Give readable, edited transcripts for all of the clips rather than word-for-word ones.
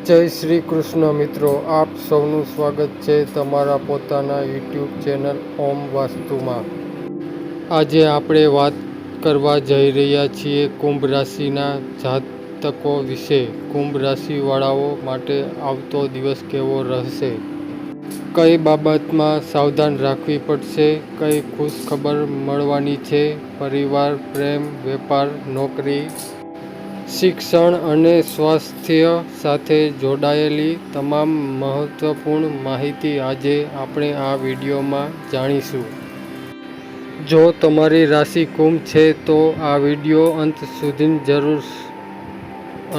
જય શ્રી કૃષ્ણ મિત્રો, આપ સૌનું સ્વાગત છે તમારા પોતાના યુટ્યુબ ચેનલ ઓમ વાસ્તુમાં। આજે આપણે વાત કરવા જઈ રહ્યા છીએ કુંભ રાશિના જાતકો વિશે। કુંભ રાશિવાળાઓ માટે આવતો દિવસ કેવો રહેશે, કઈ બાબતમાં સાવધાન રાખવી પડશે, કઈ ખુશ ખબર મળવાની છે, પરિવાર, પ્રેમ, વેપાર, નોકરી, શિક્ષણ અને સ્વાસ્થ્ય સાથે જોડાયેલી તમામ મહત્વપૂર્ણ માહિતી આજે આપણે આ વિડીયોમાં જાણીશું। જો તમારી રાશિ કુંભ છે તો આ વિડીયો અંત સુધી જરૂર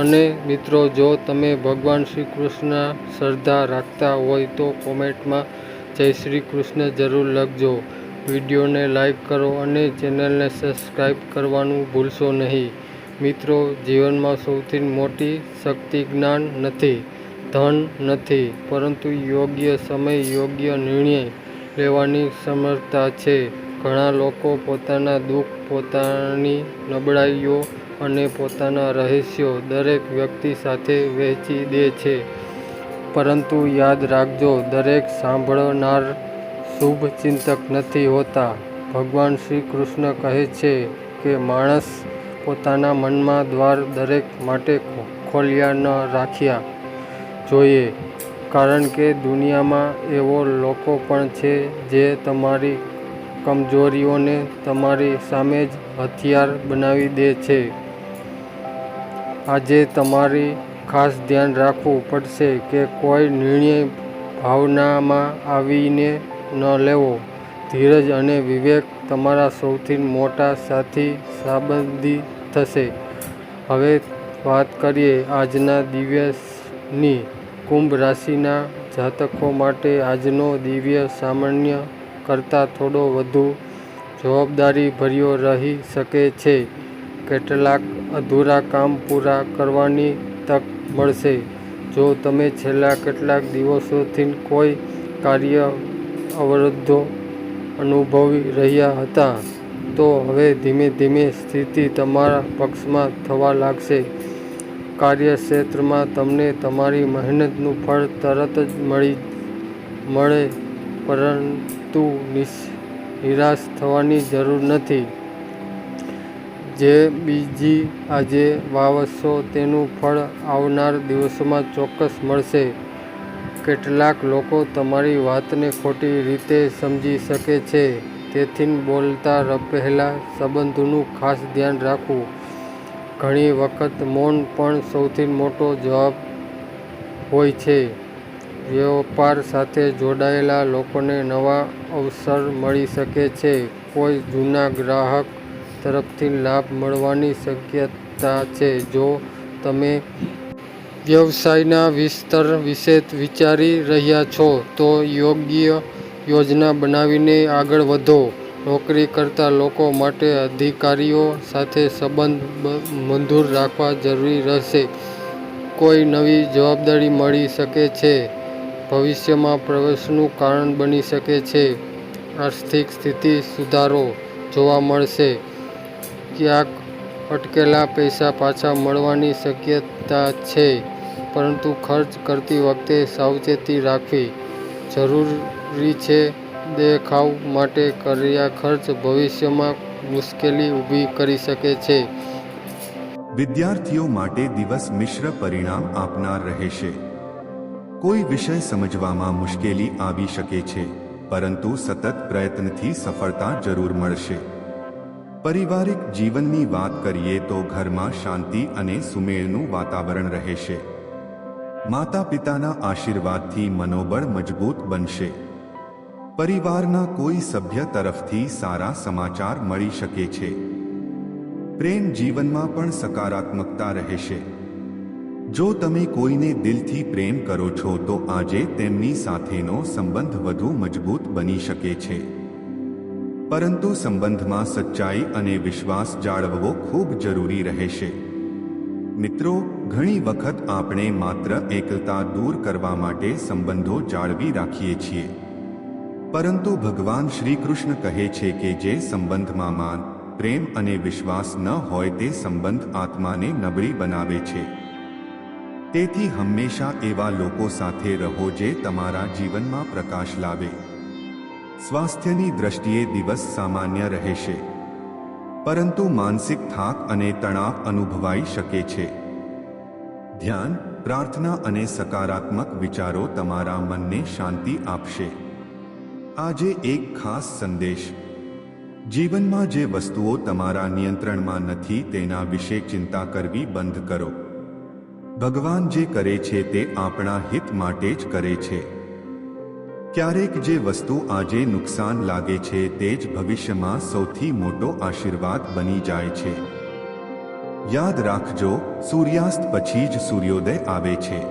અને મિત્રો, જો તમે ભગવાન શ્રી કૃષ્ણ શ્રદ્ધા રાખતા હોય તો કોમેન્ટમાં જય શ્રી કૃષ્ણ જરૂર લખજો। વિડીયોને લાઈક કરો અને ચેનલને સબસ્ક્રાઈબ કરવાનું ભૂલશો નહીં। મિત્રો, જીવનમાં સૌથી મોટી શક્તિ જ્ઞાન નથી, ધન નથી, પરંતુ યોગ્ય સમય યોગ્ય નિર્ણય લેવાની સમર્થતા છે। ઘણા લોકો પોતાના દુઃખ, પોતાની નબળાઈઓ અને પોતાના રહસ્યો દરેક વ્યક્તિ સાથે વહેંચી દે છે, પરંતુ યાદ રાખજો, દરેક સાંભળનાર શુભ ચિંતક નથી હોતા। ભગવાન શ્રી કૃષ્ણ કહે છે કે માણસ પોતાના મનમાં દ્વાર દરેક માટે ખોલ્યા ન રાખ્યા જોઈએ, કારણ કે દુનિયામાં એવો લોકો પણ છે જે તમારી કમજોરીઓને તમારી સામે જ હથિયાર બનાવી દે છે। આજે તમારે ખાસ ધ્યાન રાખવું પડશે કે કોઈ નિર્ણય ભાવનામાં આવીને ન લેવો। ધીરજ અને વિવેક તમારા સૌથી મોટા સાથી સાબિત થશે। હવે વાત કરીએ આજના દિવસની। કુંભ રાશિના જાતકો માટે આજનો દિવસ સામાન્ય કરતાં થોડો વધુ જવાબદારીભર્યો રહી શકે છે। કેટલાક અધૂરા કામ પૂરા કરવાની તક મળશે। જો તમે છેલ્લા કેટલાક દિવસોથી કોઈ કાર્ય અવરોધો અનુભવી રહ્યા હતા, તો હવે ધીમે ધીમે સ્થિતિ તમારા પક્ષમાં થવા લાગશે। કાર્યક્ષેત્રમાં તમને તમારી મહેનતનું ફળ તરત જ મળે, પરંતુ નિરાશ થવાની જરૂર નથી। જે બીજ આજે વાવશો તેનું ફળ આવનાર દિવસોમાં ચોક્કસ મળશે। કેટલાક લોકો તમારી વાતને ખોટી રીતે સમજી શકે છે, તેથી બોલતા પહેલા સંબંધોનું ખાસ ધ્યાન રાખવું। ઘણી વખત મૌન પણ સૌથી મોટો જવાબ હોય છે। વેપાર સાથે જોડાયેલા લોકોને નવા અવસર મળી શકે છે। કોઈ જૂના ગ્રાહક તરફથી લાભ મળવાની શક્યતા છે। જો તમે વ્યવસાયના વિસ્તાર વિશે વિચારી રહ્યા છો તો યોગ્ય યોજના બનાવીને આગળ વધો। નોકરી કરતા લોકો માટે અધિકારીઓ સાથે સંબંધ મધુર રાખવા જરૂરી રહેશે। કોઈ નવી જવાબદારી મળી શકે છે, ભવિષ્યમાં પ્રવેશનું કારણ બની શકે છે। આર્થિક સ્થિતિ સુધારો જોવા મળશે। ક્યાંક અટકેલા પૈસા પાછા મળવાની શક્યતા છે, પરંતુ ખર્ચ કરતી વખતે સાવચેતી રાખવી જરૂરી છે। દેખાવ માટે કરેલા ખર્ચ ભવિષ્યમાં મુશ્કેલી ઊભી કરી શકે છે। વિદ્યાર્થીઓ માટે દિવસ મિશ્ર પરિણામ આપનાર રહેશે। કોઈ વિષય સમજવામાં મુશ્કેલી આવી શકે છે, પરંતુ સતત પ્રયત્નથી સફળતા જરૂર મળશે। પારિવારિક જીવનની વાત કરીએ તો ઘરમાં શાંતિ અને સુમેળનું વાતાવરણ રહેશે। માતા પિતાના આશીર્વાદથી મનોબળ મજબૂત બનશે। પરિવારના કોઈ સભ્ય તરફથી સારા સમાચાર મળી શકે છે। પ્રેમ જીવનમાં પણ સકારાત્મકતા રહેશે। જો તમે કોઈને દિલથી પ્રેમ કરો છો તો આજે તેમની સાથેનો સંબંધ વધુ મજબૂત બની શકે છે, પરંતુ સંબંધમાં સચ્ચાઈ અને વિશ્વાસ જાળવવો ખૂબ જરૂરી રહેશે। મિત્રો, ઘણી વખત આપણે માત્ર એકલતા દૂર કરવા માટે સંબંધો જાળવી રાખીએ છીએ, પરંતુ ભગવાન શ્રી કૃષ્ણ કહે છે કે જે સંબંધમાં માન, પ્રેમ અને વિશ્વાસ ન હોય તે સંબંધ આત્માને નબળી બનાવે છે। તેથી હંમેશા એવા લોકો સાથે રહો જે તમારા જીવનમાં પ્રકાશ લાવે. સ્વાસ્થ્યની દ્રષ્ટિએ દિવસ સામાન્ય રહેશે, પરંતુ માનસિક થાક અને તણાવ અનુભવાઈ શકે છે. ધ્યાન, પ્રાર્થના અને સકારાત્મક વિચારો તમારા મનને શાંતિ આપશે. આજે એક ખાસ સંદેશ. જીવનમાં જે વસ્તુઓ તમારા નિયંત્રણમાં નથી તેના વિશે ચિંતા કરવી બંધ કરો. ભગવાન જે કરે છે તે આપણા હિત માટે જ કરે છે. ક્યારેક જે વસ્તુ આજે નુકસાન લાગે છે તે જ ભવિષ્યમાં સૌથી મોટો આશીર્વાદ બની જાય છે. યાદ રાખજો, સૂર્યાસ્ત પછી જ સૂર્યોદય આવે છે.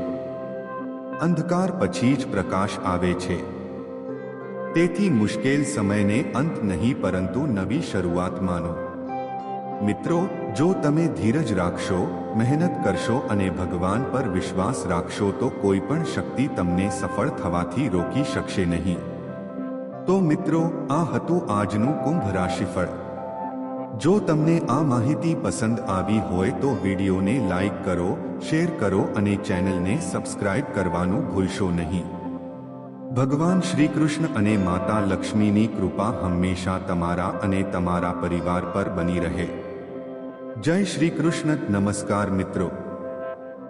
અંધકાર પછી જ પ્રકાશ આવે છે. તેથી મુશ્કેલ સમયને અંત નહીં પરંતુ નવી શરૂઆત માનો. મિત્રો, જો તમે ધીરજ રાખશો, મહેનત કરશો અને ભગવાન પર વિશ્વાસ રાખશો તો કોઈ પણ શક્તિ તમને સફળ થવાથી રોકી શકશે નહીં. તો મિત્રો, આ હતું આજનું કુંભ રાશિફળ. જો તમને આ માહિતી પસંદ આવી હોય તો વિડીયોને લાઈક કરો, શેર કરો અને ચેનલને સબસ્ક્રાઇબ કરવાનું ભૂલશો નહીં. ભગવાન શ્રી કૃષ્ણ અને માતા લક્ષ્મીની કૃપા હંમેશા તમારા અને તમારા પરિવાર પર બની રહે. જય શ્રી કૃષ્ણ. નમસ્કાર મિત્રો.